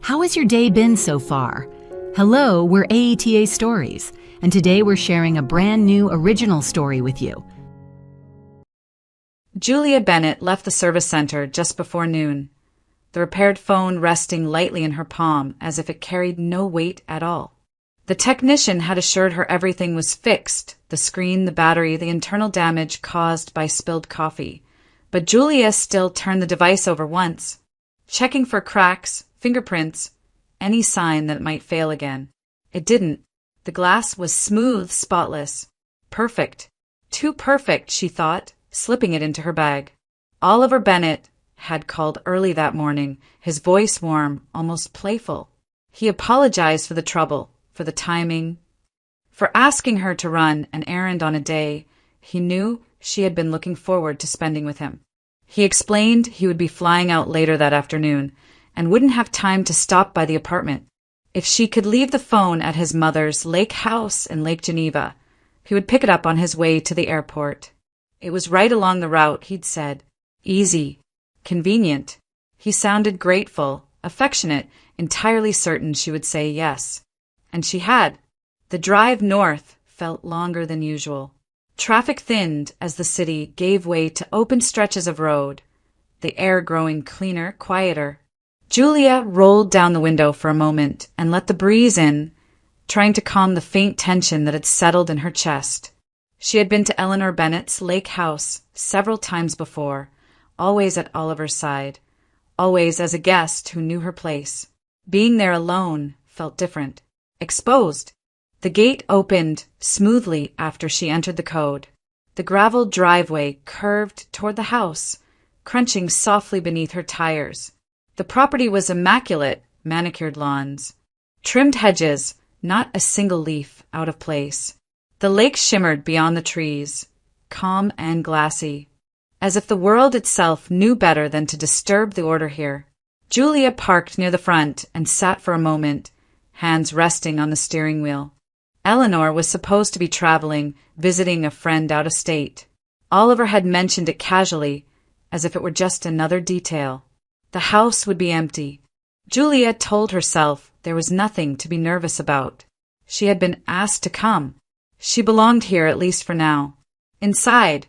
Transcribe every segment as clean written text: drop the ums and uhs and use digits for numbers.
How has your day been so far? Hello, we're AETA Stories, and today we're sharing a brand new original story with you. Julia Bennett left the service center just before noon, the repaired phone resting lightly in her palm as if it carried no weight at all. The technician had assured her everything was fixed, the screen, the battery, the internal damage caused by spilled coffee. But Julia still turned the device over once, checking for cracks, fingerprints, any sign that it might fail again. It didn't. The glass was smooth, spotless. Perfect. Too perfect, she thought, slipping it into her bag. Oliver Bennett had called early that morning, his voice warm, almost playful. He apologized for the trouble, for the timing, for asking her to run an errand on a day he knew she had been looking forward to spending with him. He explained he would be flying out later that afternoon and wouldn't have time to stop by the apartment. If she could leave the phone at his mother's lake house in Lake Geneva, he would pick it up on his way to the airport. It was right along the route, he'd said. Easy. Convenient. He sounded grateful, affectionate, entirely certain she would say yes. And she had. The drive north felt longer than usual. Traffic thinned as the city gave way to open stretches of road, the air growing cleaner, quieter. Julia rolled down the window for a moment and let the breeze in, trying to calm the faint tension that had settled in her chest. She had been to Eleanor Bennett's lake house several times before, always at Oliver's side, always as a guest who knew her place. Being there alone felt different, exposed. The gate opened smoothly after she entered the code. The gravel driveway curved toward the house, crunching softly beneath her tires. The property was immaculate, manicured lawns, trimmed hedges, not a single leaf out of place. The lake shimmered beyond the trees, calm and glassy, as if the world itself knew better than to disturb the order here. Julia parked near the front and sat for a moment, hands resting on the steering wheel. Eleanor was supposed to be traveling, visiting a friend out of state. Oliver had mentioned it casually, as if it were just another detail. The house would be empty. Julia told herself there was nothing to be nervous about. She had been asked to come. She belonged here, at least for now. Inside,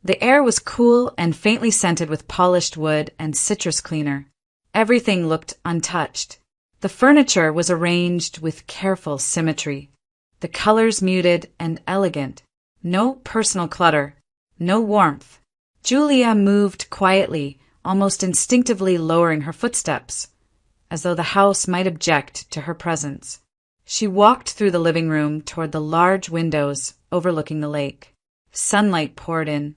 the air was cool and faintly scented with polished wood and citrus cleaner. Everything looked untouched. The furniture was arranged with careful symmetry. The colors muted and elegant. No personal clutter. No warmth. Julia moved quietly, almost instinctively lowering her footsteps, as though the house might object to her presence. She walked through the living room toward the large windows overlooking the lake. Sunlight poured in,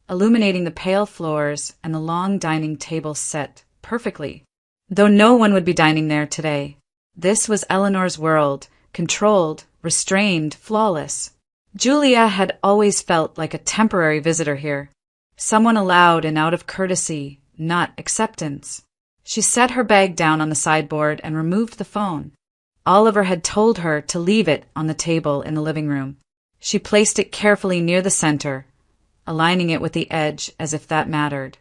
illuminating the pale floors and the long dining table set perfectly, though no one would be dining there today. This was Eleanor's world, controlled, restrained, flawless. Julia had always felt like a temporary visitor here, someone allowed and out of courtesy, not acceptance. She set her bag down on the sideboard and removed the phone. Oliver had told her to leave it on the table in the living room. She placed it carefully near the center, aligning it with the edge as if that mattered.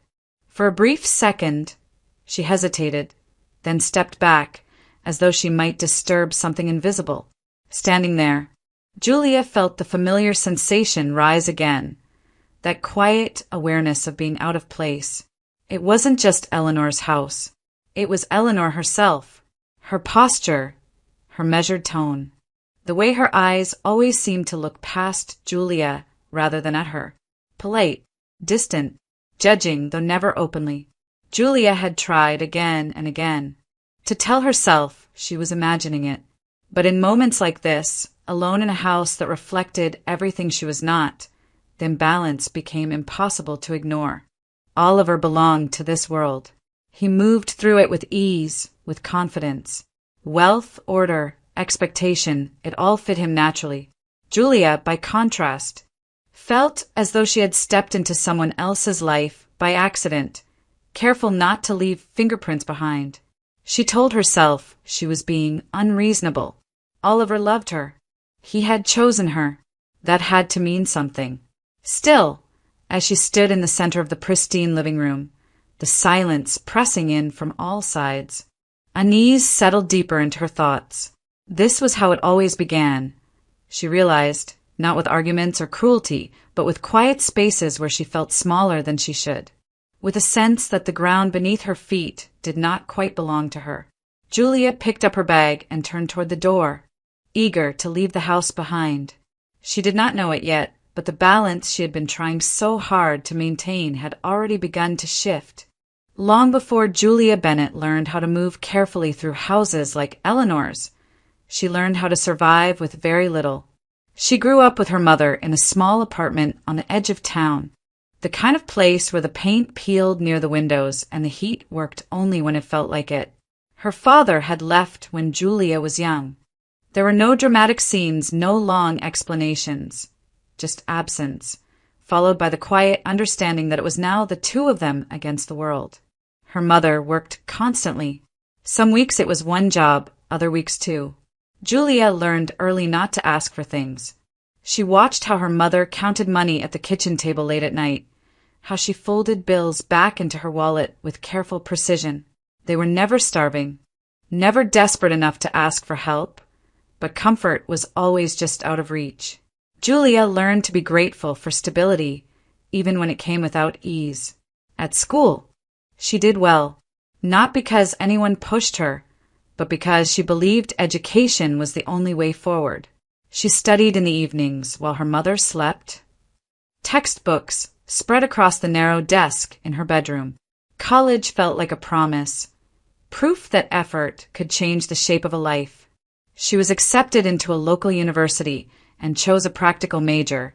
For a brief second, she hesitated, then stepped back, as though she might disturb something invisible. Standing there, Julia felt the familiar sensation rise again, that quiet awareness of being out of place. It wasn't just Eleanor's house. It was Eleanor herself, her posture, her measured tone, the way her eyes always seemed to look past Julia rather than at her. Polite, distant, judging, though never openly. Julia had tried again and again to tell herself she was imagining it. But in moments like this, alone in a house that reflected everything she was not, the imbalance became impossible to ignore. Oliver belonged to this world. He moved through it with ease, with confidence. Wealth, order, expectation, it all fit him naturally. Julia, by contrast, felt as though she had stepped into someone else's life by accident, careful not to leave fingerprints behind. She told herself she was being unreasonable. Oliver loved her. He had chosen her. That had to mean something. Still, as she stood in the center of the pristine living room, the silence pressing in from all sides, Unease settled deeper into her thoughts. This was how it always began, she realized, not with arguments or cruelty, but with quiet spaces where she felt smaller than she should, with a sense that the ground beneath her feet did not quite belong to her. Julia picked up her bag and turned toward the door, eager to leave the house behind. She did not know it yet, but the balance she had been trying so hard to maintain had already begun to shift. Long before Julia Bennett learned how to move carefully through houses like Eleanor's, she learned how to survive with very little. She grew up with her mother in a small apartment on the edge of town, the kind of place where the paint peeled near the windows and the heat worked only when it felt like it. Her father had left when Julia was young. There were no dramatic scenes, no long explanations, just absence, followed by the quiet understanding that it was now the two of them against the world. Her mother worked constantly. Some weeks it was one job, other weeks two. Julia learned early not to ask for things. She watched how her mother counted money at the kitchen table late at night, how she folded bills back into her wallet with careful precision. They were never starving, never desperate enough to ask for help, but comfort was always just out of reach. Julia learned to be grateful for stability, even when it came without ease. At school, she did well, not because anyone pushed her, but because she believed education was the only way forward. She studied in the evenings while her mother slept. Textbooks spread across the narrow desk in her bedroom. College felt like a promise, proof that effort could change the shape of a life. She was accepted into a local university and chose a practical major,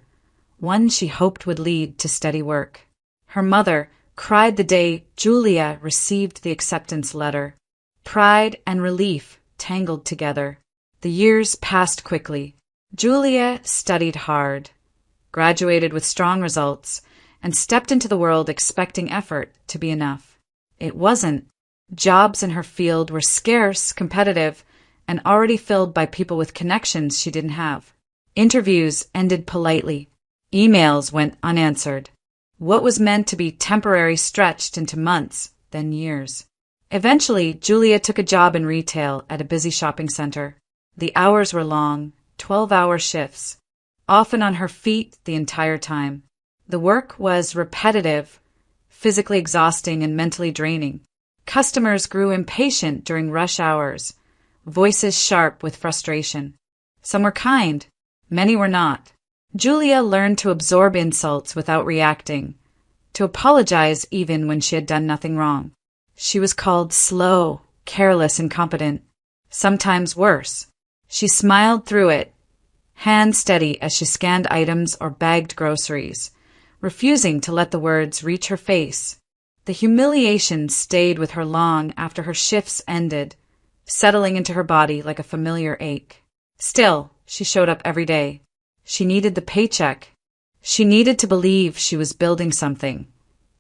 one she hoped would lead to steady work. Her mother cried the day Julia received the acceptance letter. Pride and relief tangled together. The years passed quickly. Julia studied hard, graduated with strong results, and stepped into the world expecting effort to be enough. It wasn't. Jobs in her field were scarce, competitive, and already filled by people with connections she didn't have. Interviews ended politely. Emails went unanswered. What was meant to be temporary stretched into months, then years. Eventually, Julia took a job in retail at a busy shopping center. The hours were long, 12-hour shifts, often on her feet the entire time. The work was repetitive, physically exhausting and mentally draining. Customers grew impatient during rush hours, voices sharp with frustration. Some were kind, many were not. Julia learned to absorb insults without reacting, to apologize even when she had done nothing wrong. She was called slow, careless, incompetent, sometimes worse. She smiled through it, hand steady as she scanned items or bagged groceries, refusing to let the words reach her face. The humiliation stayed with her long after her shifts ended, settling into her body like a familiar ache. Still, she showed up every day. She needed the paycheck. She needed to believe she was building something,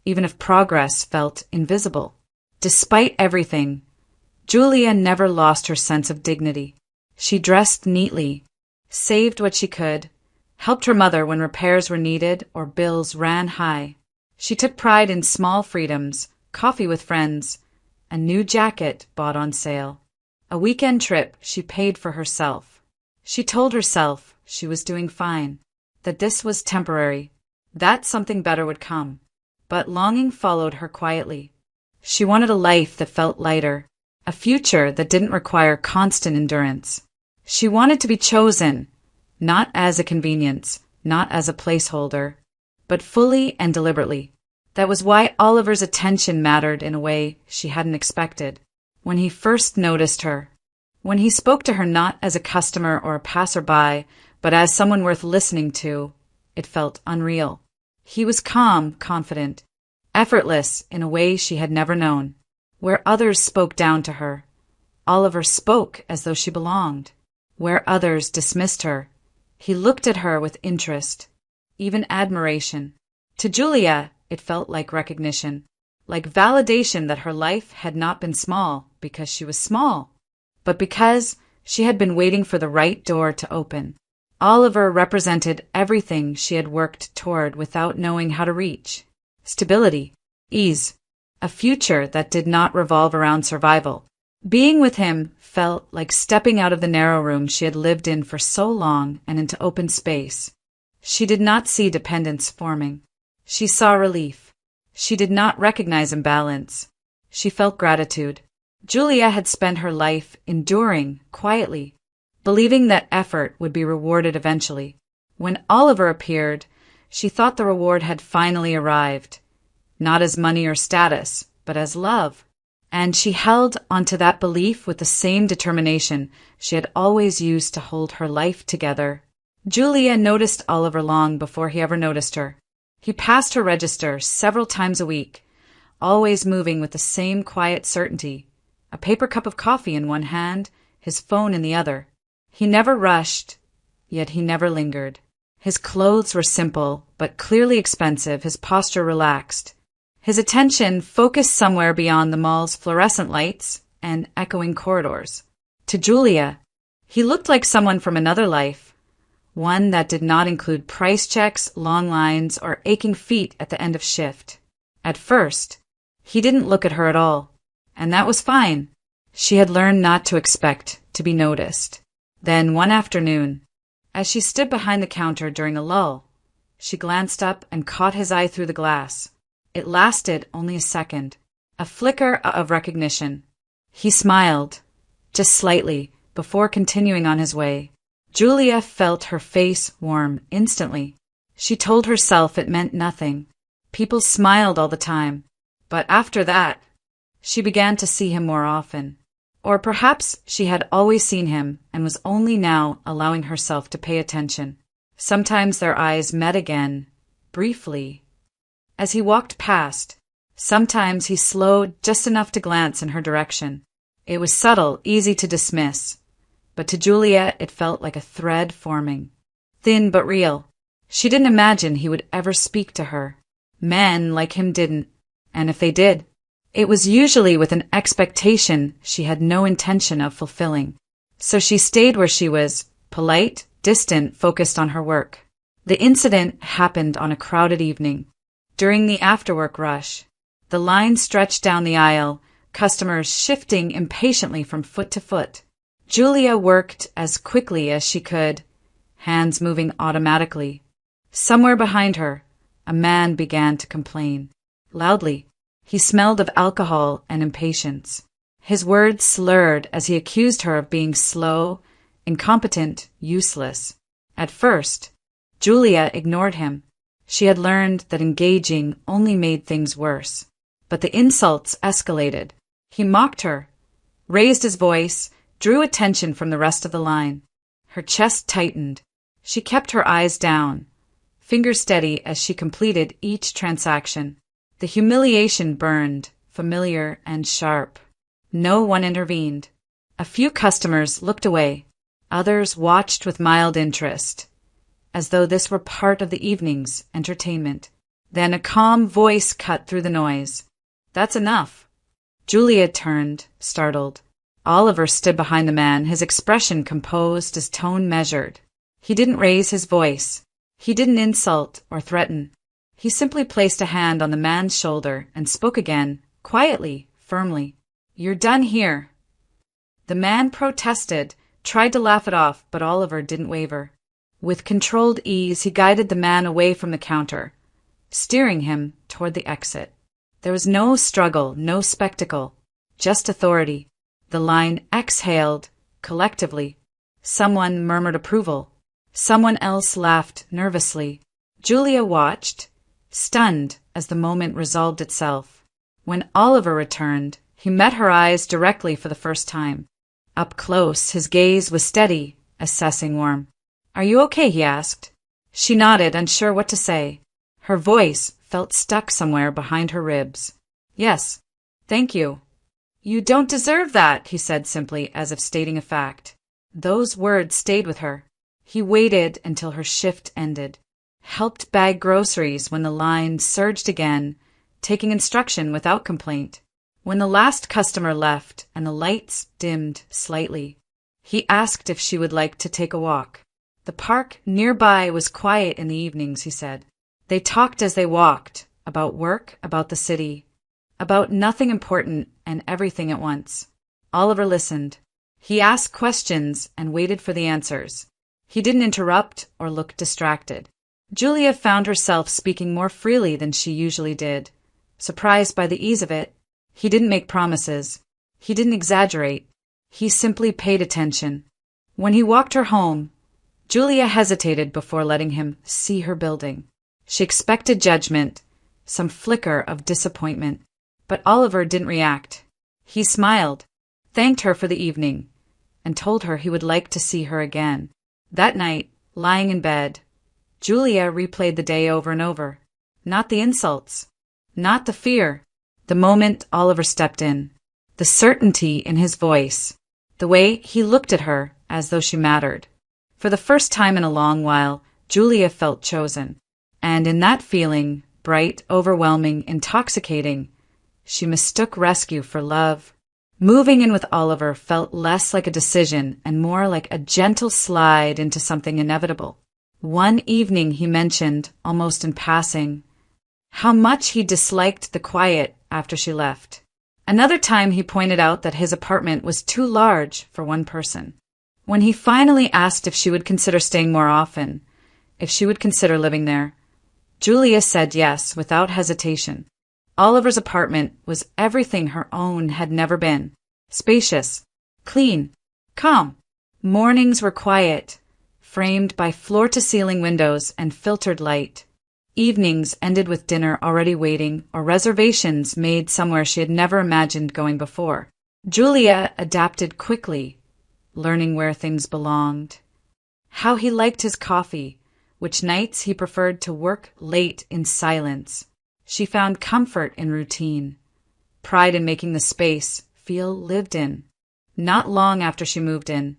even if progress felt invisible. Despite everything, Julia never lost her sense of dignity. She dressed neatly, saved what she could, helped her mother when repairs were needed or bills ran high. She took pride in small freedoms, coffee with friends, a new jacket bought on sale, a weekend trip she paid for herself. She told herself she was doing fine, that this was temporary, that something better would come. But longing followed her quietly. She wanted a life that felt lighter, a future that didn't require constant endurance. She wanted to be chosen, not as a convenience, not as a placeholder, but fully and deliberately. That was why Oliver's attention mattered in a way she hadn't expected. When he first noticed her, when he spoke to her not as a customer or a passerby, but as someone worth listening to, it felt unreal. He was calm, confident, effortless in a way she had never known. Where others spoke down to her, Oliver spoke as though she belonged. Where others dismissed her, he looked at her with interest, even admiration. To Julia, it felt like recognition, like validation that her life had not been small because she was small, but because she had been waiting for the right door to open. Oliver represented everything she had worked toward without knowing how to reach. Stability, ease, a future that did not revolve around survival. Being with him felt like stepping out of the narrow room she had lived in for so long and into open space. She did not see dependence forming. She saw relief. She did not recognize imbalance. She felt gratitude. Julia had spent her life enduring quietly, believing that effort would be rewarded eventually. When Oliver appeared, she thought the reward had finally arrived, not as money or status, but as love. And she held onto that belief with the same determination she had always used to hold her life together. Julia noticed Oliver long before he ever noticed her. He passed her register several times a week, always moving with the same quiet certainty, a paper cup of coffee in one hand, his phone in the other. He never rushed, yet he never lingered. His clothes were simple, but clearly expensive, his posture relaxed. His attention focused somewhere beyond the mall's fluorescent lights and echoing corridors. To Julia, he looked like someone from another life, one that did not include price checks, long lines, or aching feet at the end of shift. At first, he didn't look at her at all, and that was fine. She had learned not to expect to be noticed. Then one afternoon, as she stood behind the counter during a lull, she glanced up and caught his eye through the glass. It lasted only a second, a flicker of recognition. He smiled, just slightly, before continuing on his way. Julia felt her face warm instantly. She told herself it meant nothing. People smiled all the time. But after that, she began to see him more often. Or perhaps she had always seen him and was only now allowing herself to pay attention. Sometimes their eyes met again, briefly, as he walked past. Sometimes he slowed just enough to glance in her direction. It was subtle, easy to dismiss, but to Julia it felt like a thread forming. Thin but real. She didn't imagine he would ever speak to her. Men like him didn't, and if they did, it was usually with an expectation she had no intention of fulfilling. So she stayed where she was, polite, distant, focused on her work. The incident happened on a crowded evening. During the after-work rush, the line stretched down the aisle, customers shifting impatiently from foot to foot. Julia worked as quickly as she could, hands moving automatically. Somewhere behind her, a man began to complain. Loudly, he smelled of alcohol and impatience. His words slurred as he accused her of being slow, incompetent, useless. At first, Julia ignored him. She had learned that engaging only made things worse. But the insults escalated. He mocked her, raised his voice, drew attention from the rest of the line. Her chest tightened. She kept her eyes down, fingers steady as she completed each transaction. The humiliation burned, familiar and sharp. No one intervened. A few customers looked away. Others watched with mild interest, as though this were part of the evening's entertainment. Then a calm voice cut through the noise. "That's enough." Julia turned, startled. Oliver stood behind the man, his expression composed, his tone measured. He didn't raise his voice. He didn't insult or threaten. He simply placed a hand on the man's shoulder and spoke again, quietly, firmly. "You're done here." The man protested, tried to laugh it off, but Oliver didn't waver. With controlled ease, he guided the man away from the counter, steering him toward the exit. There was no struggle, no spectacle, just authority. The line exhaled, collectively. Someone murmured approval. Someone else laughed nervously. Julia watched, stunned as the moment resolved itself. When Oliver returned, he met her eyes directly for the first time. Up close, his gaze was steady, assessing warm. "Are you okay?" he asked. She nodded, unsure what to say. Her voice felt stuck somewhere behind her ribs. "Yes, thank you." "You don't deserve that," he said simply, as if stating a fact. Those words stayed with her. He waited until her shift ended, helped bag groceries when the line surged again, taking instruction without complaint. When the last customer left and the lights dimmed slightly, he asked if she would like to take a walk. The park nearby was quiet in the evenings, he said. They talked as they walked, about work, about the city, about nothing important and everything at once. Oliver listened. He asked questions and waited for the answers. He didn't interrupt or look distracted. Julia found herself speaking more freely than she usually did. Surprised by the ease of it, he didn't make promises. He didn't exaggerate. He simply paid attention. When he walked her home, Julia hesitated before letting him see her building. She expected judgment, some flicker of disappointment. But Oliver didn't react. He smiled, thanked her for the evening, and told her he would like to see her again. That night, lying in bed, Julia replayed the day over and over. Not the insults, not the fear. The moment Oliver stepped in, the certainty in his voice, the way he looked at her as though she mattered. For the first time in a long while, Julia felt chosen. And in that feeling, bright, overwhelming, intoxicating, she mistook rescue for love. Moving in with Oliver felt less like a decision and more like a gentle slide into something inevitable. One evening he mentioned, almost in passing, how much he disliked the quiet after she left. Another time he pointed out that his apartment was too large for one person. When he finally asked if she would consider staying more often, if she would consider living there, Julia said yes without hesitation. Oliver's apartment was everything her own had never been. Spacious, clean, calm. Mornings were quiet, framed by floor-to-ceiling windows and filtered light. Evenings ended with dinner already waiting or reservations made somewhere she had never imagined going before. Julia adapted quickly, learning where things belonged. How he liked his coffee, which nights he preferred to work late in silence. She found comfort in routine, pride in making the space feel lived in. Not long after she moved in,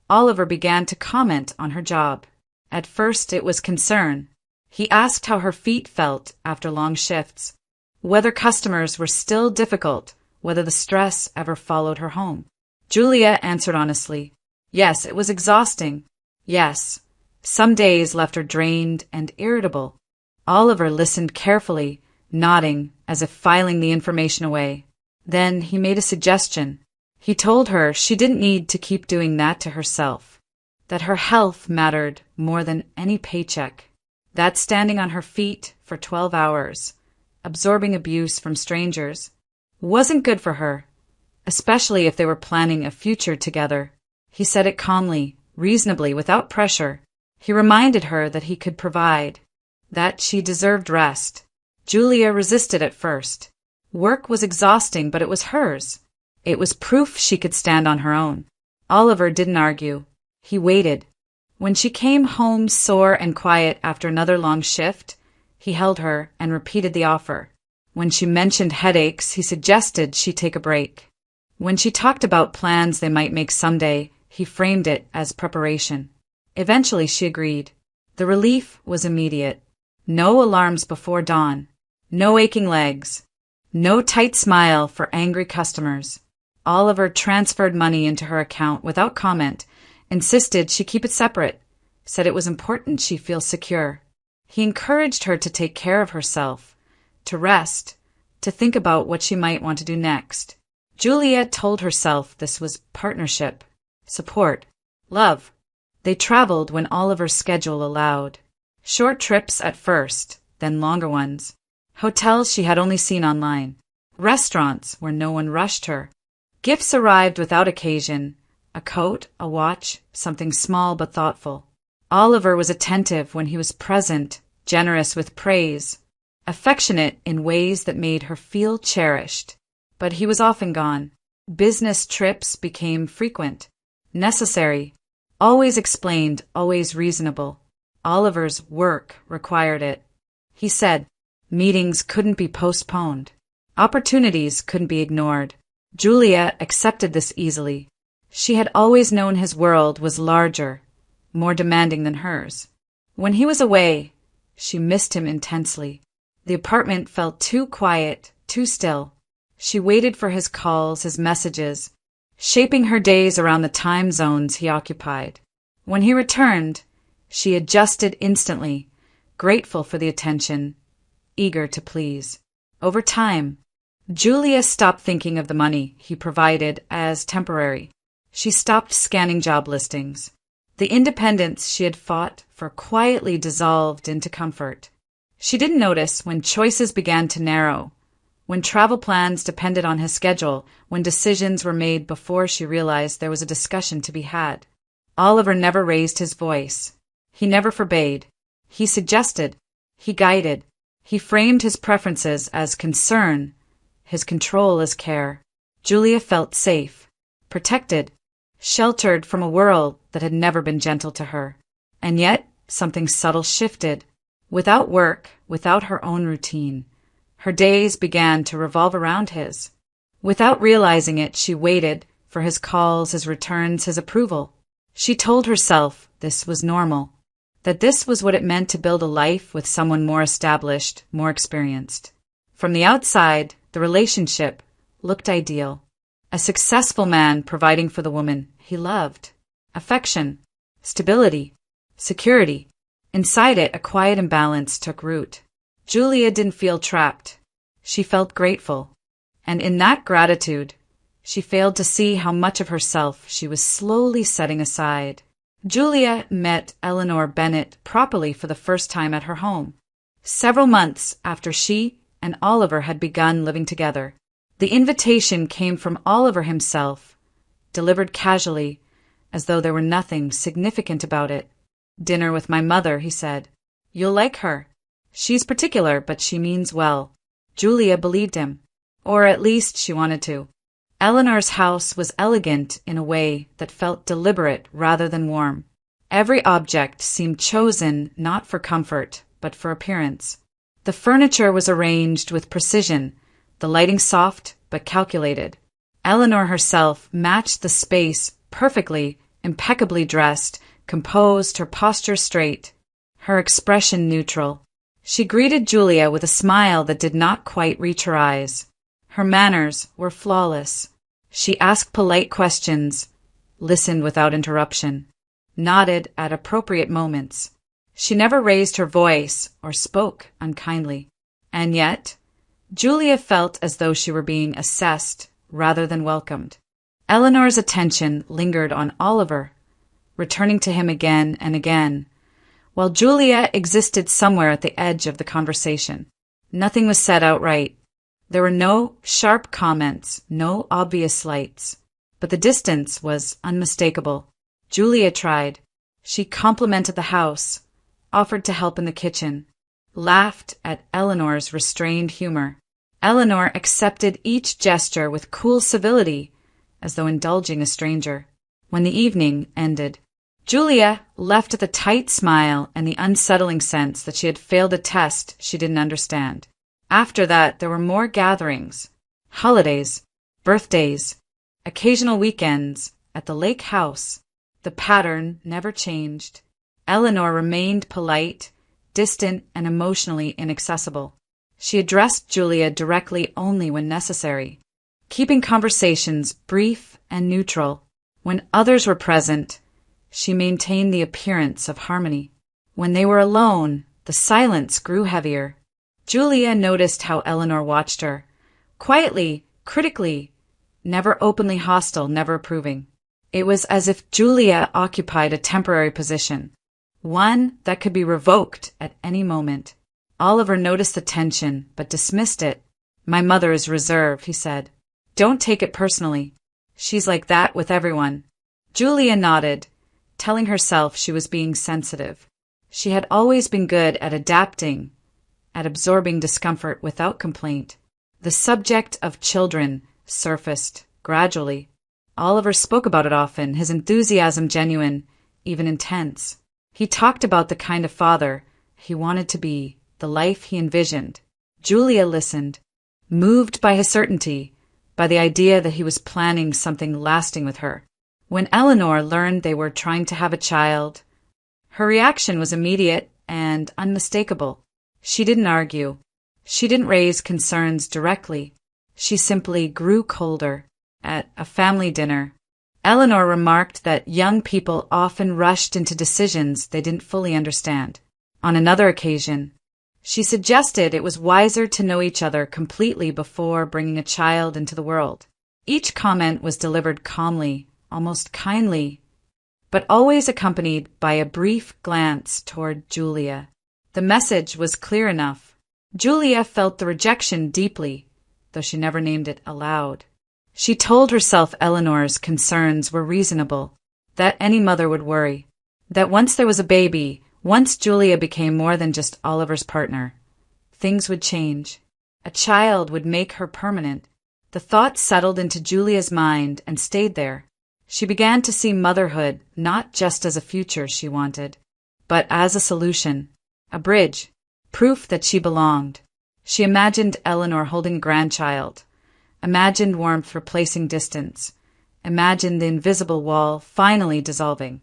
Oliver began to comment on her job. At first it was concern. He asked how her feet felt after long shifts, whether customers were still difficult, whether the stress ever followed her home. Julia answered honestly. Yes, it was exhausting. Yes, some days left her drained and irritable. Oliver listened carefully, nodding as if filing the information away. Then he made a suggestion. He told her she didn't need to keep doing that to herself, that her health mattered more than any paycheck, that standing on her feet for 12 hours, absorbing abuse from strangers, wasn't good for her, especially if they were planning a future together. He said it calmly, reasonably, without pressure. He reminded her that he could provide, that she deserved rest. Julia resisted at first. Work was exhausting, but it was hers. It was proof she could stand on her own. Oliver didn't argue. He waited. When she came home sore and quiet after another long shift, he held her and repeated the offer. When she mentioned headaches, he suggested she take a break. When she talked about plans they might make someday, he framed it as preparation. Eventually she agreed. The relief was immediate. No alarms before dawn. No aching legs. No tight smile for angry customers. Oliver transferred money into her account without comment, insisted she keep it separate, said it was important she feel secure. He encouraged her to take care of herself, to rest, to think about what she might want to do next. Julia told herself this was partnership, support, love. They traveled when Oliver's schedule allowed. Short trips at first, then longer ones. Hotels she had only seen online. Restaurants where no one rushed her. Gifts arrived without occasion. A coat, a watch, something small but thoughtful. Oliver was attentive when he was present, generous with praise, affectionate in ways that made her feel cherished. But he was often gone. Business trips became frequent, necessary, always explained, always reasonable. Oliver's work required it. He said, meetings couldn't be postponed. Opportunities couldn't be ignored. Julia accepted this easily. She had always known his world was larger, more demanding than hers. When he was away, she missed him intensely. The apartment felt too quiet, too still. She waited for his calls, his messages, shaping her days around the time zones he occupied. When he returned, she adjusted instantly, grateful for the attention, eager to please. Over time, Julia stopped thinking of the money he provided as temporary. She stopped scanning job listings. The independence she had fought for quietly dissolved into comfort. She didn't notice when choices began to narrow, when travel plans depended on his schedule, when decisions were made before she realized there was a discussion to be had. Oliver never raised his voice. He never forbade. He suggested. He guided. He framed his preferences as concern, his control as care. Julia felt safe, protected, sheltered from a world that had never been gentle to her. And yet, something subtle shifted. Without work, without her own routine, her days began to revolve around his. Without realizing it, she waited for his calls, his returns, his approval. She told herself this was normal, that this was what it meant to build a life with someone more established, more experienced. From the outside, the relationship looked ideal. A successful man providing for the woman he loved. Affection, stability, security. Inside it, a quiet imbalance took root. Julia didn't feel trapped. She felt grateful. And in that gratitude, she failed to see how much of herself she was slowly setting aside. Julia met Eleanor Bennett properly for the first time at her home, several months after she and Oliver had begun living together. The invitation came from Oliver himself, delivered casually, as though there were nothing significant about it. "Dinner with my mother," he said. "You'll like her. She's particular, but she means well." Julia believed him, or at least she wanted to. Eleanor's house was elegant in a way that felt deliberate rather than warm. Every object seemed chosen not for comfort, but for appearance. The furniture was arranged with precision, the lighting soft but calculated. Eleanor herself matched the space perfectly, impeccably dressed, composed, her posture straight, her expression neutral. She greeted Julia with a smile that did not quite reach her eyes. Her manners were flawless. She asked polite questions, listened without interruption, nodded at appropriate moments. She never raised her voice or spoke unkindly. And yet, Julia felt as though she were being assessed rather than welcomed. Eleanor's attention lingered on Oliver, returning to him again and again, while Julia existed somewhere at the edge of the conversation. Nothing was said outright. There were no sharp comments, no obvious slights, but the distance was unmistakable. Julia tried. She complimented the house, offered to help in the kitchen, laughed at Eleanor's restrained humor. Eleanor accepted each gesture with cool civility, as though indulging a stranger. When the evening ended, Julia left with a tight smile and the unsettling sense that she had failed a test she didn't understand. After that, there were more gatherings, holidays, birthdays, occasional weekends at the lake house. The pattern never changed. Eleanor remained polite, distant, and emotionally inaccessible. She addressed Julia directly only when necessary, keeping conversations brief and neutral. When others were present, she maintained the appearance of harmony. When they were alone, the silence grew heavier. Julia noticed how Eleanor watched her, quietly, critically, never openly hostile, never approving. It was as if Julia occupied a temporary position, one that could be revoked at any moment. Oliver noticed the tension, but dismissed it. "My mother is reserved," he said. "Don't take it personally. She's like that with everyone." Julia nodded, telling herself she was being sensitive. She had always been good at adapting, at absorbing discomfort without complaint. The subject of children surfaced gradually. Oliver spoke about it often, his enthusiasm genuine, even intense. He talked about the kind of father he wanted to be, the life he envisioned. Julia listened, moved by his certainty, by the idea that he was planning something lasting with her. When Eleanor learned they were trying to have a child, her reaction was immediate and unmistakable. She didn't argue. She didn't raise concerns directly. She simply grew colder. At a family dinner, Eleanor remarked that young people often rushed into decisions they didn't fully understand. On another occasion, She suggested it was wiser to know each other completely before bringing a child into the world. Each comment was delivered calmly, almost kindly, but always accompanied by a brief glance toward Julia. The message was clear enough. Julia felt the rejection deeply, though she never named it aloud. She told herself Eleanor's concerns were reasonable, that any mother would worry, that once there was a baby, once Julia became more than just Oliver's partner, things would change. A child would make her permanent. The thought settled into Julia's mind and stayed there. She began to see motherhood not just as a future she wanted, but as a solution, a bridge, proof that she belonged. She imagined Eleanor holding a grandchild, imagined warmth replacing distance, imagined the invisible wall finally dissolving.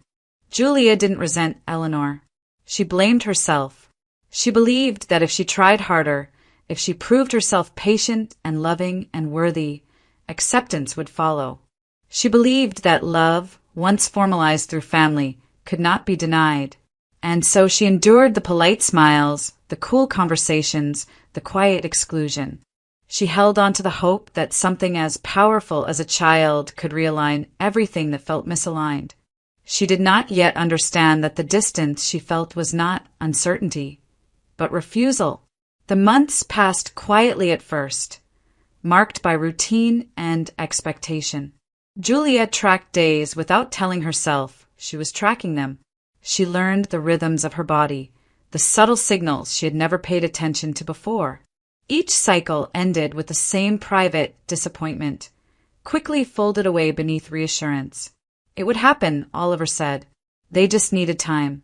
Julia didn't resent Eleanor. She blamed herself. She believed that if she tried harder, if she proved herself patient and loving and worthy, acceptance would follow. She believed that love, once formalized through family, could not be denied. And so she endured the polite smiles, the cool conversations, the quiet exclusion. She held on to the hope that something as powerful as a child could realign everything that felt misaligned. She did not yet understand that the distance she felt was not uncertainty, but refusal. The months passed quietly at first, marked by routine and expectation. Julia tracked days without telling herself she was tracking them. She learned the rhythms of her body, the subtle signals she had never paid attention to before. Each cycle ended with the same private disappointment, quickly folded away beneath reassurance. It would happen, Oliver said. They just needed time.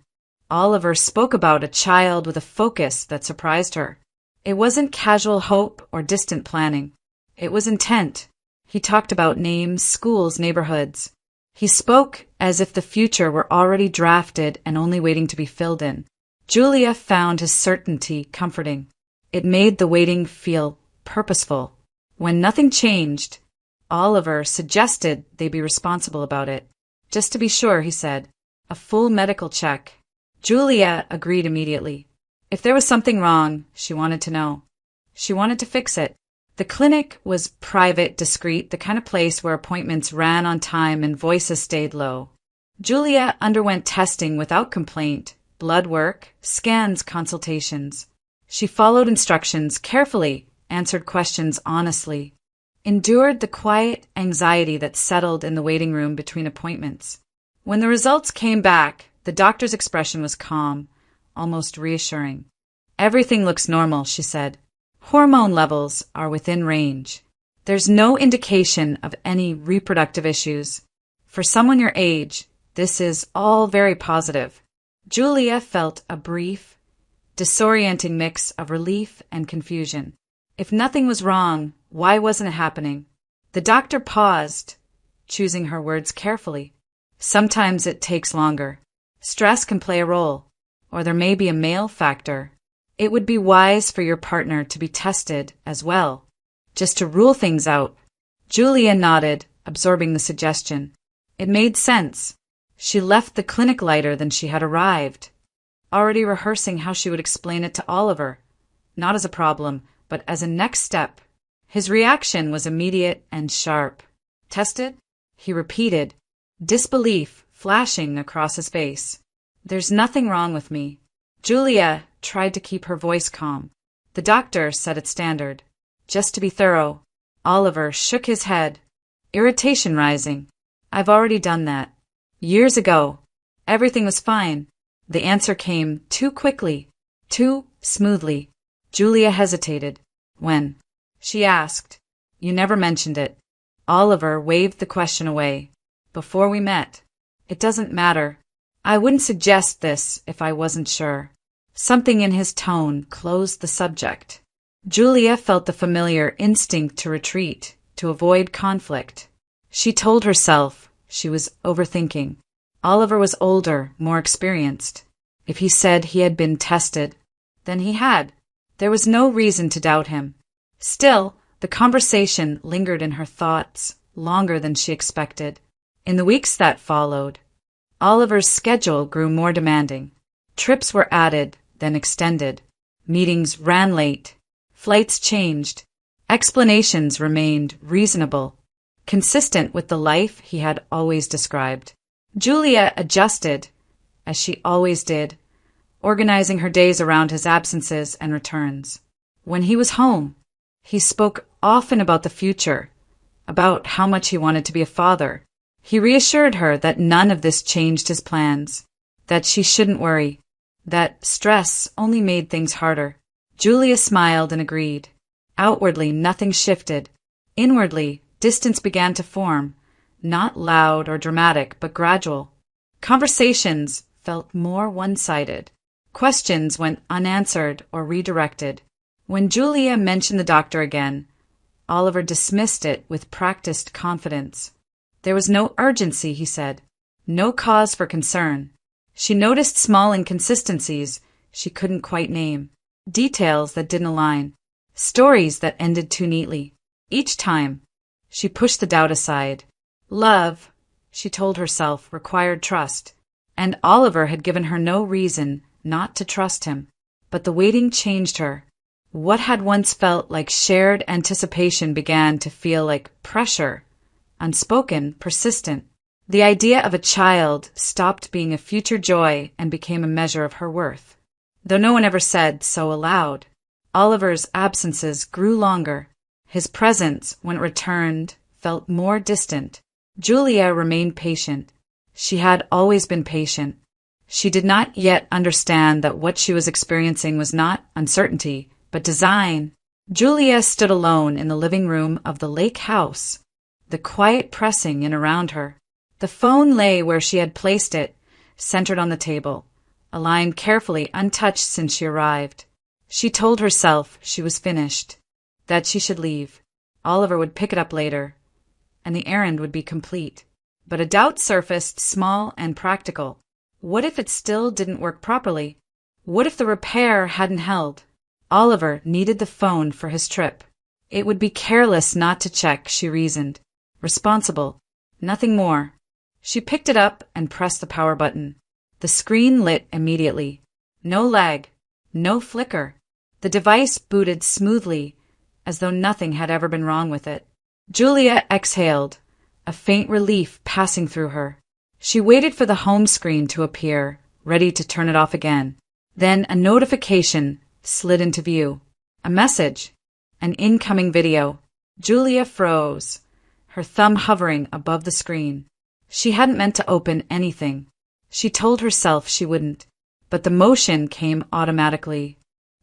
Oliver spoke about a child with a focus that surprised her. It wasn't casual hope or distant planning. It was intent. He talked about names, schools, neighborhoods. He spoke as if the future were already drafted and only waiting to be filled in. Julia found his certainty comforting. It made the waiting feel purposeful. When nothing changed, Oliver suggested they be responsible about it. Just to be sure, he said. A full medical check. Julia agreed immediately. If there was something wrong, she wanted to know. She wanted to fix it. The clinic was private, discreet, the kind of place where appointments ran on time and voices stayed low. Julia underwent testing without complaint, blood work, scans, consultations. She followed instructions carefully, answered questions honestly, endured the quiet anxiety that settled in the waiting room between appointments. When the results came back, the doctor's expression was calm, almost reassuring. Everything looks normal, she said. Hormone levels are within range. There's no indication of any reproductive issues. For someone your age, this is all very positive. Julia felt a brief, disorienting mix of relief and confusion. If nothing was wrong, why wasn't it happening? The doctor paused, choosing her words carefully. Sometimes it takes longer. Stress can play a role, or there may be a male factor. It would be wise for your partner to be tested as well, just to rule things out. Julia nodded, absorbing the suggestion. It made sense. She left the clinic lighter than she had arrived, already rehearsing how she would explain it to Oliver, not as a problem, but as a next step. His reaction was immediate and sharp. Tested? He repeated, disbelief flashing across his face. There's nothing wrong with me. Julia tried to keep her voice calm. The doctor set its standard. Just to be thorough. Oliver shook his head, irritation rising. I've already done that. Years ago. Everything was fine. The answer came too quickly, too smoothly. Julia hesitated. When? She asked. You never mentioned it. Oliver waved the question away. Before we met. It doesn't matter. I wouldn't suggest this if I wasn't sure. Something in his tone closed the subject. Julia felt the familiar instinct to retreat, to avoid conflict. She told herself she was overthinking. Oliver was older, more experienced. If he said he had been tested, then he had. There was no reason to doubt him. Still, the conversation lingered in her thoughts longer than she expected. In the weeks that followed, Oliver's schedule grew more demanding. Trips were added, then extended. Meetings ran late. Flights changed. Explanations remained reasonable, consistent with the life he had always described. Julia adjusted, as she always did, organizing her days around his absences and returns. When he was home, he spoke often about the future, about how much he wanted to be a father. He reassured her that none of this changed his plans, that she shouldn't worry, that stress only made things harder. Julia smiled and agreed. Outwardly, nothing shifted. Inwardly, distance began to form, not loud or dramatic, but gradual. Conversations felt more one-sided. Questions went unanswered or redirected. When Julia mentioned the doctor again, Oliver dismissed it with practiced confidence. There was no urgency, he said, no cause for concern. She noticed small inconsistencies she couldn't quite name, details that didn't align, stories that ended too neatly. Each time, she pushed the doubt aside. Love, she told herself, required trust, and Oliver had given her no reason not to trust him. But the waiting changed her. What had once felt like shared anticipation began to feel like pressure, unspoken, persistent. The idea of a child stopped being a future joy and became a measure of her worth. Though no one ever said so aloud, Oliver's absences grew longer. His presence, when it returned, felt more distant. Julia remained patient. She had always been patient. She did not yet understand that what she was experiencing was not uncertainty, but design. Julia stood alone in the living room of the lake house, the quiet pressing in around her. The phone lay where she had placed it, centered on the table, aligned carefully, untouched since she arrived. She told herself she was finished, that she should leave. Oliver would pick it up later, and the errand would be complete. But a doubt surfaced, small and practical. What if it still didn't work properly? What if the repair hadn't held? Oliver needed the phone for his trip. It would be careless not to check, she reasoned. Responsible. Nothing more. She picked it up and pressed the power button. The screen lit immediately. No lag. No flicker. The device booted smoothly, as though nothing had ever been wrong with it. Julia exhaled, a faint relief passing through her. She waited for the home screen to appear, ready to turn it off again. Then a notification slid into view. A message. An incoming video. Julia froze, her thumb hovering above the screen. She hadn't meant to open anything. She told herself she wouldn't, but the motion came automatically,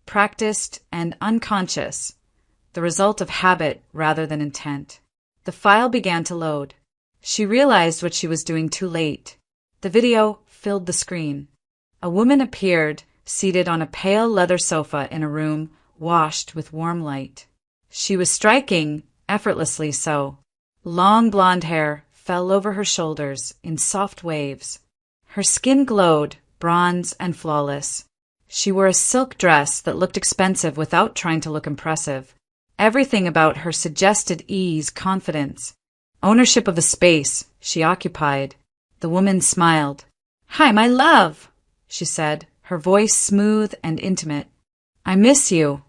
practiced and unconscious, the result of habit rather than intent. The file began to load. She realized what she was doing too late. The video filled the screen. A woman appeared, seated on a pale leather sofa in a room washed with warm light. She was striking, effortlessly so. Long blonde hair fell over her shoulders in soft waves. Her skin glowed, bronze and flawless. She wore a silk dress that looked expensive without trying to look impressive. Everything about her suggested ease, confidence, ownership of the space she occupied. The woman smiled. "Hi, my love," she said, her voice smooth and intimate. "I miss you."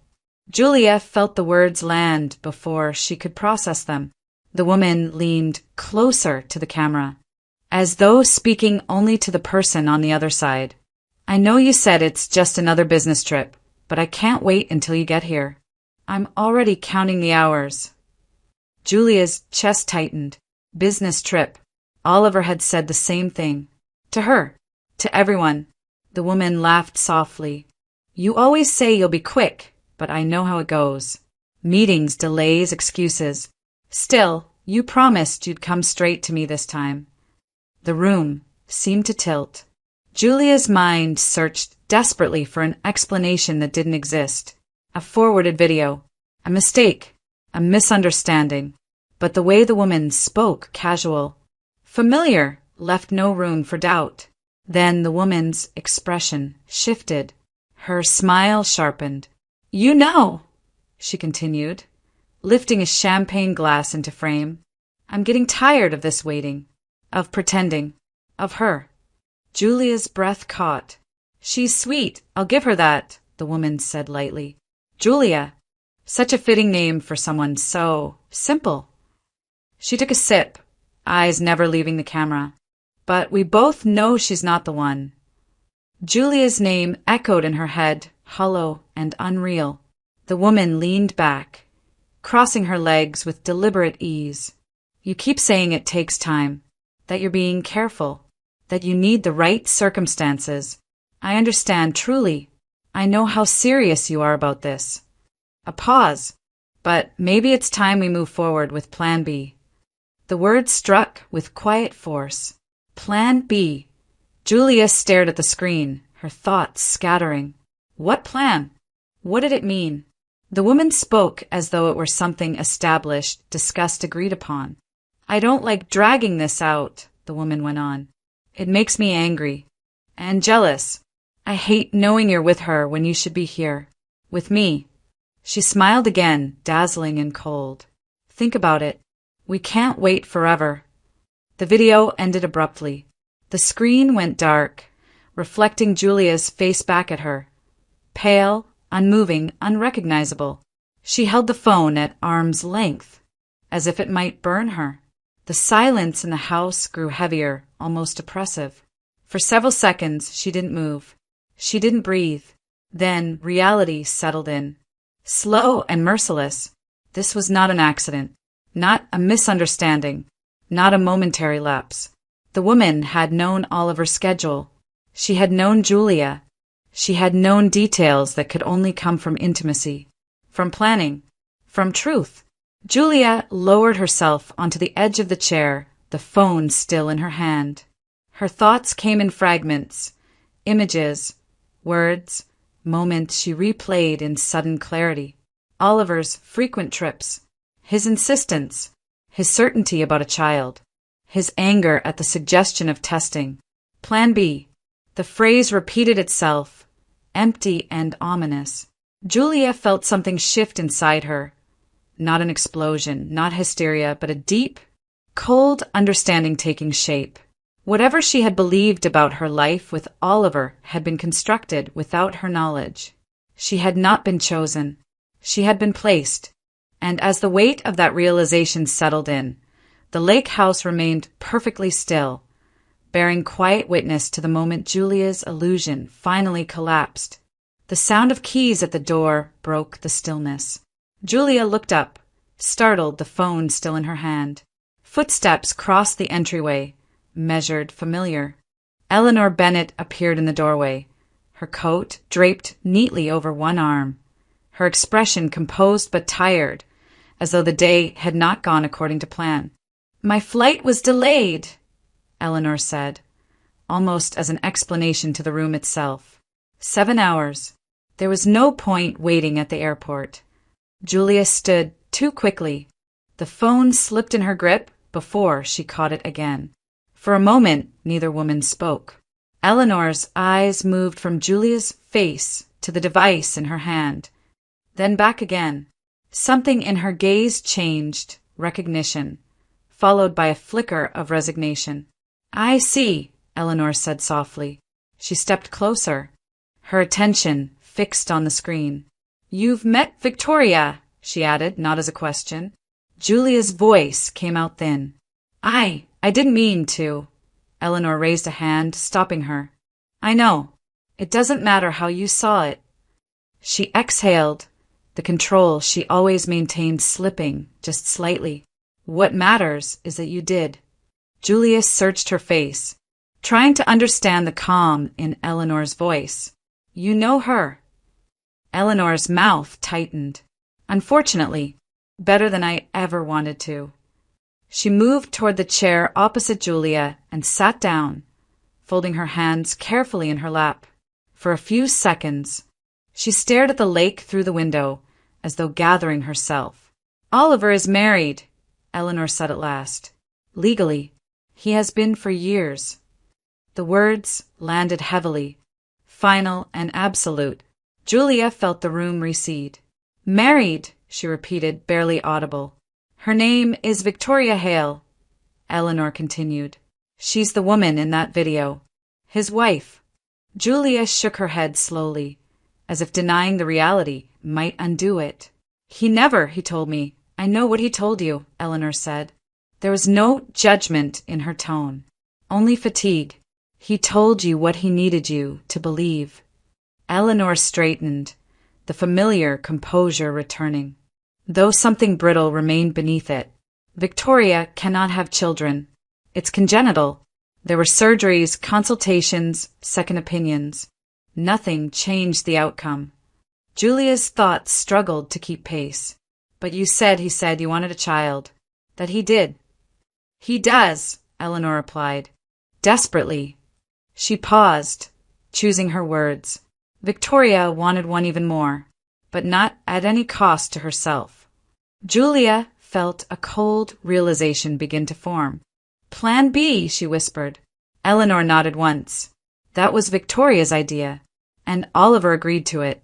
Julia felt the words land before she could process them. The woman leaned closer to the camera, as though speaking only to the person on the other side. "I know you said it's just another business trip, but I can't wait until you get here. I'm already counting the hours." Julia's chest tightened. Business trip. Oliver had said the same thing. To her. To everyone. The woman laughed softly. "You always say you'll be quick, but I know how it goes. Meetings, delays, excuses. Still, you promised you'd come straight to me this time." The room seemed to tilt. Julia's mind searched desperately for an explanation that didn't exist. A forwarded video. A mistake. A misunderstanding. But the way the woman spoke, casual, familiar, left no room for doubt. Then the woman's expression shifted. Her smile sharpened. "You know," she continued, lifting a champagne glass into frame. "I'm getting tired of this waiting, of pretending, of her." Julia's breath caught. "She's sweet, I'll give her that, the woman said lightly. Julia. Such a fitting name for someone so simple. She took a sip, eyes never leaving the camera. But we both know she's not the one. Julia's name echoed in her head, hollow and unreal. The woman leaned back, crossing her legs with deliberate ease. You keep saying it takes time, that you're being careful, that you need the right circumstances. I understand truly. I know how serious you are about this. A pause. But maybe it's time we move forward with Plan B. The word struck with quiet force. Plan B. Julia stared at the screen, her thoughts scattering. What plan? What did it mean? The woman spoke as though it were something established, discussed, agreed upon. I don't like dragging this out, the woman went on. It makes me angry. And jealous. I hate knowing you're with her when you should be here. With me. She smiled again, dazzling and cold. Think about it. We can't wait forever. The video ended abruptly. The screen went dark, reflecting Julia's face back at her. Pale, unmoving, unrecognizable. She held the phone at arm's length, as if it might burn her. The silence in the house grew heavier, almost oppressive. For several seconds, she didn't move. She didn't breathe. Then reality settled in. Slow and merciless. This was not an accident, not a misunderstanding, not a momentary lapse. The woman had known Oliver's schedule. She had known Julia. She had known details that could only come from intimacy, from planning, from truth. Julia lowered herself onto the edge of the chair, the phone still in her hand. Her thoughts came in fragments, images, words, moments she replayed in sudden clarity. Oliver's frequent trips, his insistence, his certainty about a child, his anger at the suggestion of testing. Plan B. The phrase repeated itself, empty and ominous. Julia felt something shift inside her. Not an explosion, not hysteria, but a deep, cold understanding taking shape. Whatever she had believed about her life with Oliver had been constructed without her knowledge. She had not been chosen. She had been placed. And as the weight of that realization settled in, the lake house remained perfectly still, bearing quiet witness to the moment Julia's illusion finally collapsed. The sound of keys at the door broke the stillness. Julia looked up, startled, the phone still in her hand. Footsteps crossed the entryway, measured, familiar. Eleanor Bennett appeared in the doorway, her coat draped neatly over one arm, her expression composed but tired, as though the day had not gone according to plan. My flight was delayed, Eleanor said, almost as an explanation to the room itself. 7 hours. There was no point waiting at the airport. Julia stood too quickly. The phone slipped in her grip before she caught it again. For a moment, neither woman spoke. Eleanor's eyes moved from Julia's face to the device in her hand, then back again. Something in her gaze changed, recognition, followed by a flicker of resignation. I see, Eleanor said softly. She stepped closer, her attention fixed on the screen. You've met Victoria, she added, not as a question. Julia's voice came out thin. I didn't mean to. Eleanor raised a hand, stopping her. I know. It doesn't matter how you saw it. She exhaled, the control she always maintained slipping just slightly. What matters is that you did. Julia searched her face, trying to understand the calm in Eleanor's voice. You know her. Eleanor's mouth tightened. Unfortunately, better than I ever wanted to. She moved toward the chair opposite Julia and sat down, folding her hands carefully in her lap. For a few seconds, she stared at the lake through the window, as though gathering herself. Oliver is married, Eleanor said at last. Legally. He has been for years. The words landed heavily, final and absolute. Julia felt the room recede. Married, she repeated, barely audible. Her name is Victoria Hale, Eleanor continued. She's the woman in that video. His wife. Julia shook her head slowly, as if denying the reality might undo it. He never, he told me. I know what he told you, Eleanor said. There was no judgment in her tone, only fatigue. He told you what he needed you to believe. Eleanor straightened, the familiar composure returning, though something brittle remained beneath it. Victoria cannot have children. It's congenital. There were surgeries, consultations, second opinions. Nothing changed the outcome. Julia's thoughts struggled to keep pace. But you said, he said, you wanted a child. That he did. He does, Eleanor replied, desperately. She paused, choosing her words. Victoria wanted one even more, but not at any cost to herself. Julia felt a cold realization begin to form. Plan B, she whispered. Eleanor nodded once. That was Victoria's idea, and Oliver agreed to it.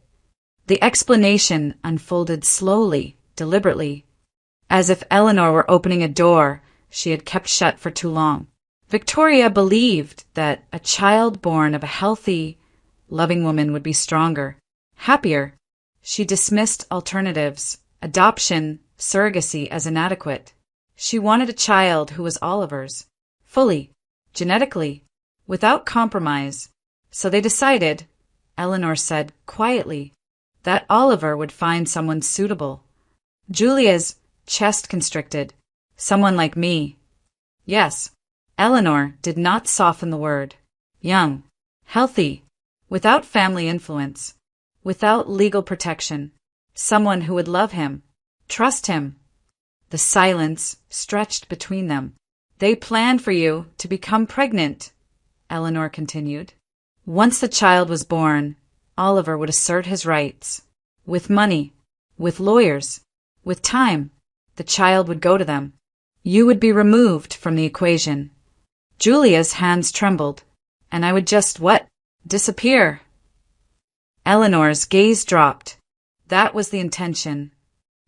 The explanation unfolded slowly, deliberately, as if Eleanor were opening a door she had kept shut for too long. Victoria believed that a child born of a healthy, loving woman would be stronger, happier. She dismissed alternatives, adoption, surrogacy as inadequate. She wanted a child who was Oliver's, fully, genetically, without compromise. So they decided, Eleanor said quietly, that Oliver would find someone suitable. Julia's chest constricted. Someone like me. Yes. Eleanor did not soften the word. Young, healthy, without family influence, without legal protection. Someone who would love him, trust him. The silence stretched between them. They planned for you to become pregnant, Eleanor continued. Once the child was born, Oliver would assert his rights. With money, with lawyers, with time, the child would go to them. You would be removed from the equation. Julia's hands trembled, and I would just, what? Disappear. Eleanor's gaze dropped. That was the intention.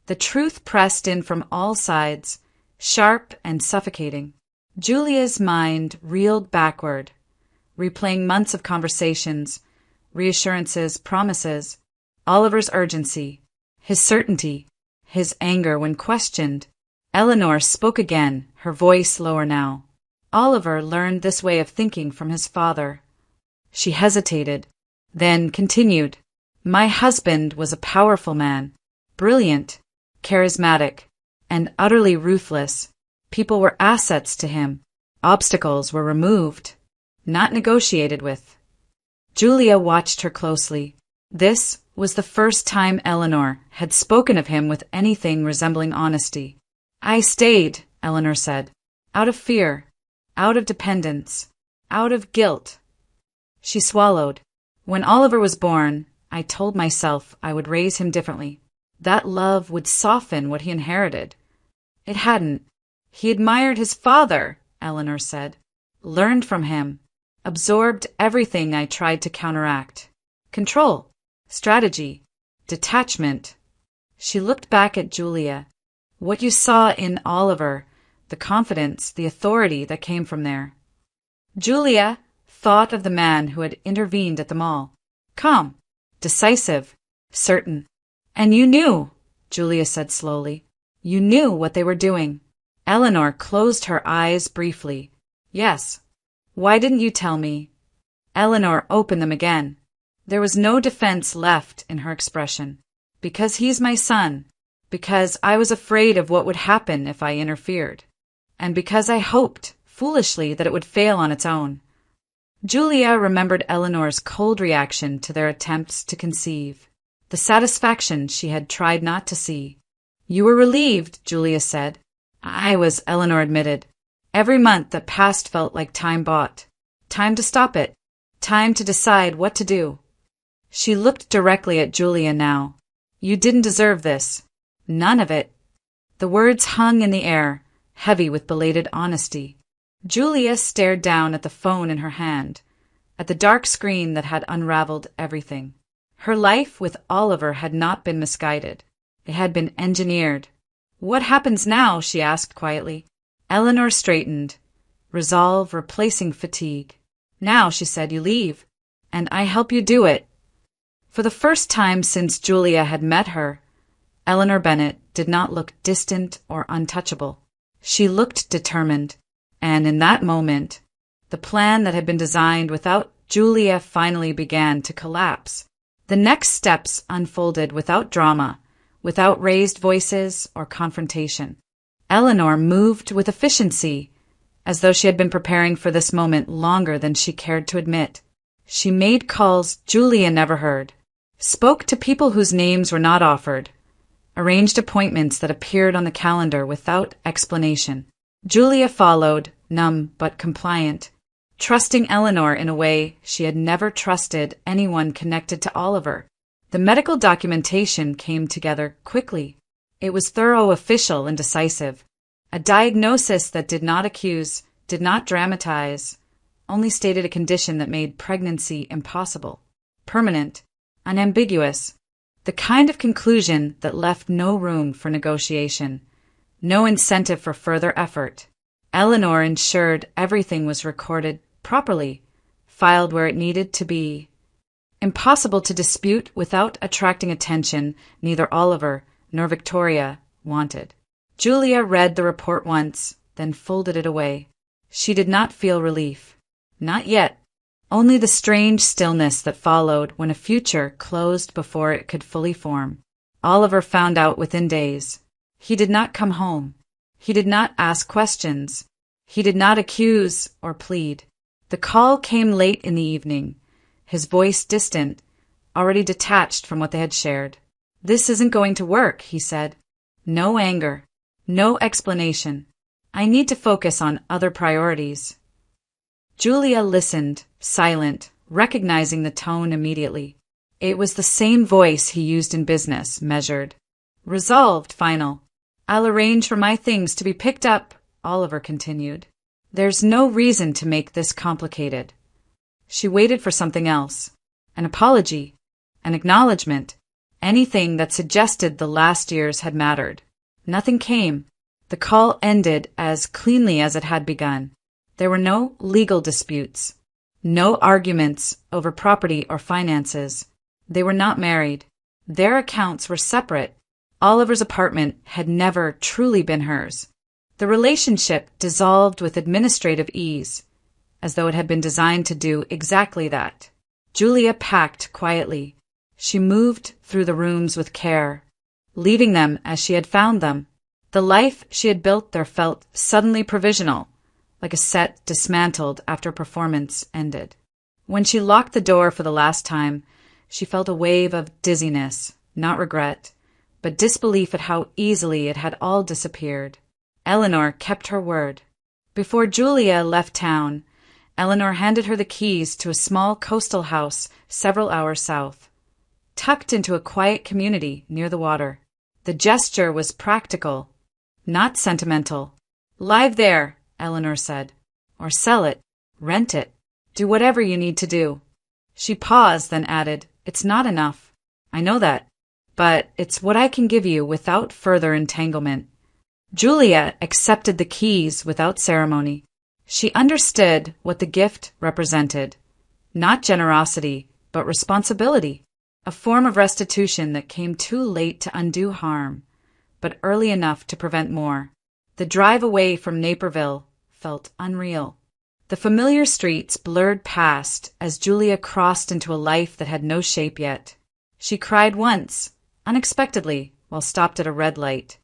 The truth pressed in from all sides, sharp and suffocating. Julia's mind reeled backward, replaying months of conversations, reassurances, promises, Oliver's urgency, his certainty, his anger when questioned. Eleanor spoke again, her voice lower now. Oliver learned this way of thinking from his father. She hesitated, then continued. My husband was a powerful man, brilliant, charismatic, and utterly ruthless. People were assets to him. Obstacles were removed, not negotiated with. Julia watched her closely. This was the first time Eleanor had spoken of him with anything resembling honesty. I stayed, Eleanor said, out of fear, out of dependence, out of guilt. She swallowed. When Oliver was born, I told myself I would raise him differently. That love would soften what he inherited. It hadn't. He admired his father, Eleanor said, learned from him, absorbed everything I tried to counteract. Control, strategy, detachment. She looked back at Julia. What you saw in Oliver, the confidence, the authority that came from there. Julia thought of the man who had intervened at the mall. Calm, decisive, certain. And you knew, Julia said slowly. You knew what they were doing. Eleanor closed her eyes briefly. Yes. Why didn't you tell me? Eleanor opened them again. There was no defense left in her expression. Because he's my son. Because I was afraid of what would happen if I interfered. And because I hoped, foolishly, that it would fail on its own. Julia remembered Eleanor's cold reaction to their attempts to conceive, the satisfaction she had tried not to see. You were relieved, Julia said. I was, Eleanor admitted. Every month that passed felt like time bought. Time to stop it. Time to decide what to do. She looked directly at Julia now. You didn't deserve this. None of it. The words hung in the air, heavy with belated honesty. Julia stared down at the phone in her hand, at the dark screen that had unraveled everything. Her life with Oliver had not been misguided. It had been engineered. What happens now? She asked quietly. Eleanor straightened, resolve replacing fatigue. Now, she said, you leave, and I help you do it. For the first time since Julia had met her, Eleanor Bennet did not look distant or untouchable. She looked determined, and in that moment, the plan that had been designed without Julia finally began to collapse. The next steps unfolded without drama, without raised voices or confrontation. Eleanor moved with efficiency, as though she had been preparing for this moment longer than she cared to admit. She made calls Julia never heard, spoke to people whose names were not offered, arranged appointments that appeared on the calendar without explanation. Julia followed, numb but compliant, trusting Eleanor in a way she had never trusted anyone connected to Oliver. The medical documentation came together quickly. It was thorough, official, and decisive. A diagnosis that did not accuse, did not dramatize, only stated a condition that made pregnancy impossible, permanent, unambiguous, the kind of conclusion that left no room for negotiation, no incentive for further effort. Eleanor ensured everything was recorded properly, filed where it needed to be. Impossible to dispute without attracting attention neither Oliver nor Victoria wanted. Julia read the report once, then folded it away. She did not feel relief. Not yet. Only the strange stillness that followed when a future closed before it could fully form. Oliver found out within days. He did not come home. He did not ask questions. He did not accuse or plead. The call came late in the evening, his voice distant, already detached from what they had shared. "This isn't going to work," he said. No anger, no explanation. "I need to focus on other priorities." Julia listened, silent, recognizing the tone immediately. It was the same voice he used in business, measured. Resolved, final. "I'll arrange for my things to be picked up," Oliver continued. "There's no reason to make this complicated." She waited for something else. An apology, an acknowledgement, anything that suggested the last years had mattered. Nothing came. The call ended as cleanly as it had begun. There were no legal disputes, no arguments over property or finances. They were not married. Their accounts were separate. Oliver's apartment had never truly been hers. The relationship dissolved with administrative ease, as though it had been designed to do exactly that. Julia packed quietly. She moved through the rooms with care, leaving them as she had found them. The life she had built there felt suddenly provisional, like a set dismantled after a performance ended. When she locked the door for the last time, she felt a wave of dizziness, not regret, but disbelief at how easily it had all disappeared. Eleanor kept her word. Before Julia left town, Eleanor handed her the keys to a small coastal house several hours south, tucked into a quiet community near the water. The gesture was practical, not sentimental. "Live there," Eleanor said. "Or sell it, rent it, do whatever you need to do." She paused, then added, "It's not enough. I know that. But it's what I can give you without further entanglement." Julia accepted the keys without ceremony. She understood what the gift represented. Not generosity, but responsibility. A form of restitution that came too late to undo harm, but early enough to prevent more. The drive away from Naperville felt unreal. The familiar streets blurred past as Julia crossed into a life that had no shape yet. She cried once, unexpectedly, while stopped at a red light.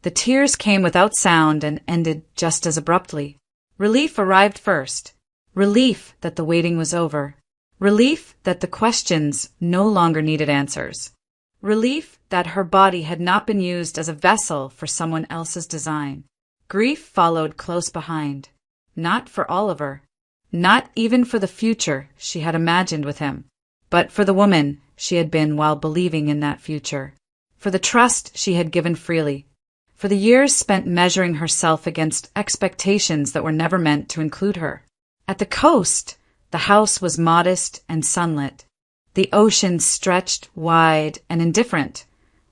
The tears came without sound and ended just as abruptly. Relief arrived first. Relief that the waiting was over. Relief that the questions no longer needed answers. Relief that her body had not been used as a vessel for someone else's design. Grief followed close behind. Not for Oliver. Not even for the future she had imagined with him, but for the woman she had been while believing in that future. For the trust she had given freely. For the years spent measuring herself against expectations that were never meant to include her. At the coast, the house was modest and sunlit. The ocean stretched wide and indifferent,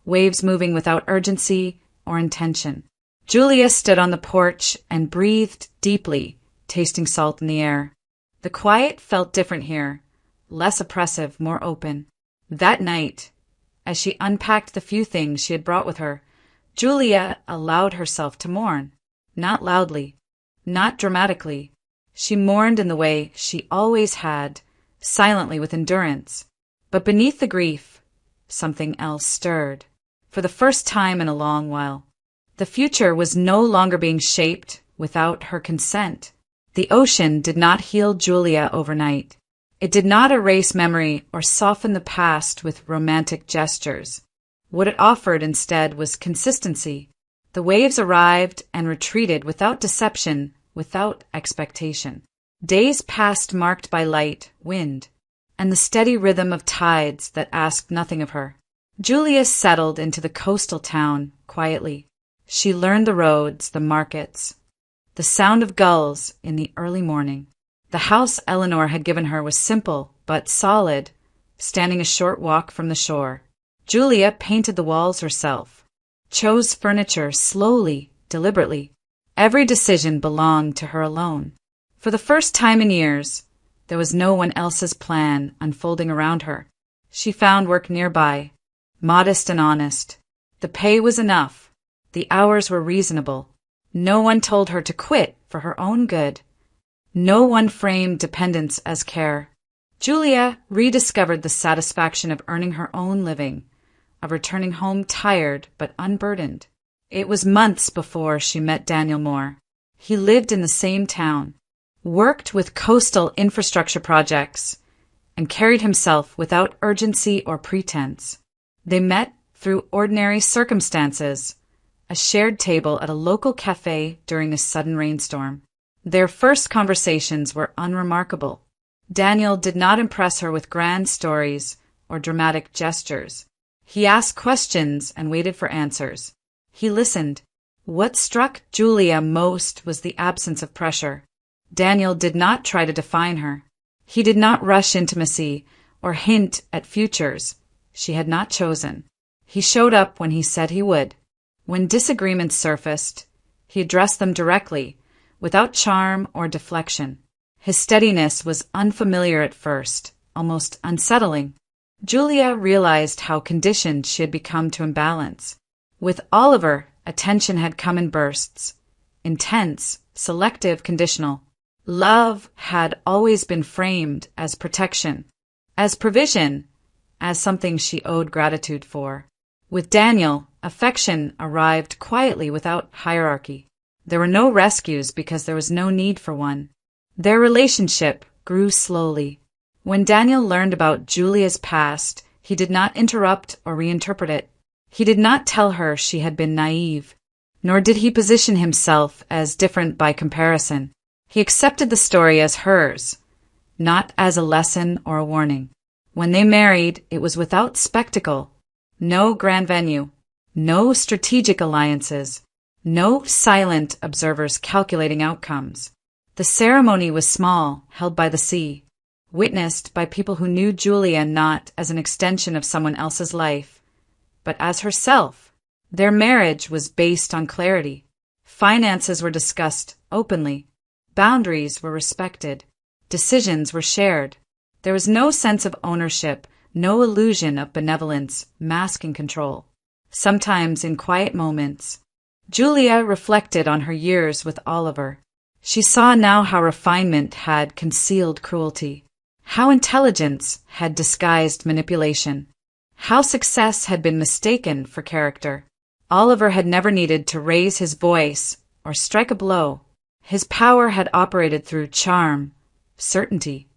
waves moving without urgency or intention. Julia stood on the porch and breathed deeply, tasting salt in the air. The quiet felt different here, less oppressive, more open. That night, as she unpacked the few things she had brought with her, Julia allowed herself to mourn. Not loudly, not dramatically. She mourned in the way she always had, silently with endurance. But beneath the grief, something else stirred. For the first time in a long while, the future was no longer being shaped without her consent. The ocean did not heal Julia overnight. It did not erase memory or soften the past with romantic gestures. What it offered instead was consistency. The waves arrived and retreated without deception, without expectation. Days passed marked by light, wind, and the steady rhythm of tides that asked nothing of her. Julia settled into the coastal town quietly. She learned the roads, the markets, the sound of gulls in the early morning. The house Eleanor had given her was simple but solid, standing a short walk from the shore. Julia painted the walls herself, chose furniture slowly, deliberately. Every decision belonged to her alone. For the first time in years, there was no one else's plan unfolding around her. She found work nearby, modest and honest. The pay was enough. The hours were reasonable. No one told her to quit for her own good. No one framed dependence as care. Julia rediscovered the satisfaction of earning her own living, of returning home tired but unburdened. It was months before she met Daniel Moore. He lived in the same town, worked with coastal infrastructure projects, and carried himself without urgency or pretense. They met through ordinary circumstances, a shared table at a local cafe during a sudden rainstorm. Their first conversations were unremarkable. Daniel did not impress her with grand stories or dramatic gestures. He asked questions and waited for answers. He listened. What struck Julia most was the absence of pressure. Daniel did not try to define her. He did not rush intimacy or hint at futures she had not chosen. He showed up when he said he would. When disagreements surfaced, he addressed them directly, without charm or deflection. His steadiness was unfamiliar at first, almost unsettling. Julia realized how conditioned she had become to imbalance. With Oliver, attention had come in bursts, intense, selective, conditional. Love had always been framed as protection, as provision, as something she owed gratitude for. With Daniel, affection arrived quietly without hierarchy. There were no rescues because there was no need for one. Their relationship grew slowly. When Daniel learned about Julia's past, he did not interrupt or reinterpret it. He did not tell her she had been naive, nor did he position himself as different by comparison. He accepted the story as hers, not as a lesson or a warning. When they married, it was without spectacle. No grand venue, no strategic alliances, no silent observers calculating outcomes. The ceremony was small, held by the sea, witnessed by people who knew Julia not as an extension of someone else's life, but as herself. Their marriage was based on clarity. Finances were discussed openly. Boundaries were respected. Decisions were shared. There was no sense of ownership, no illusion of benevolence masking control. Sometimes in quiet moments, Julia reflected on her years with Oliver. She saw now how refinement had concealed cruelty, how intelligence had disguised manipulation, how success had been mistaken for character. Oliver had never needed to raise his voice or strike a blow. His power had operated through charm, certainty,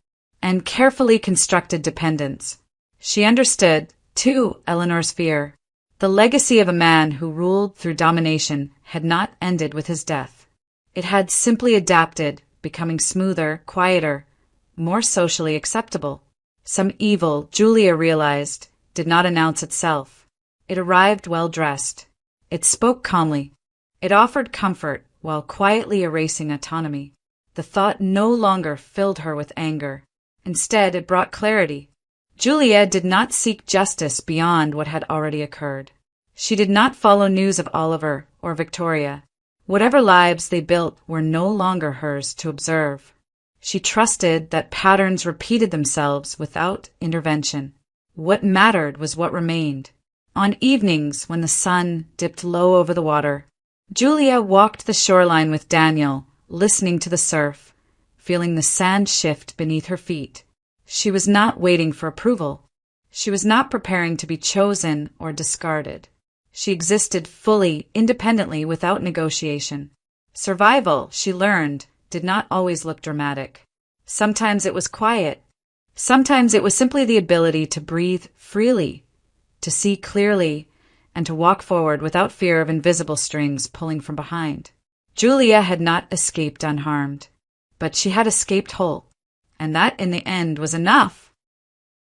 and carefully constructed dependence. She understood, too, Eleanor's fear. The legacy of a man who ruled through domination had not ended with his death. It had simply adapted, becoming smoother, quieter, more socially acceptable. Some evil, Julia realized, did not announce itself. It arrived well-dressed. It spoke calmly. It offered comfort while quietly erasing autonomy. The thought no longer filled her with anger. Instead, it brought clarity. Julia did not seek justice beyond what had already occurred. She did not follow news of Oliver or Victoria. Whatever lives they built were no longer hers to observe. She trusted that patterns repeated themselves without intervention. What mattered was what remained. On evenings, when the sun dipped low over the water, Julia walked the shoreline with Daniel, listening to the surf, feeling the sand shift beneath her feet. She was not waiting for approval. She was not preparing to be chosen or discarded. She existed fully, independently, without negotiation. Survival, she learned, did not always look dramatic. Sometimes it was quiet. Sometimes it was simply the ability to breathe freely, to see clearly, and to walk forward without fear of invisible strings pulling from behind. Julia had not escaped unharmed, but she had escaped whole, and that in the end was enough.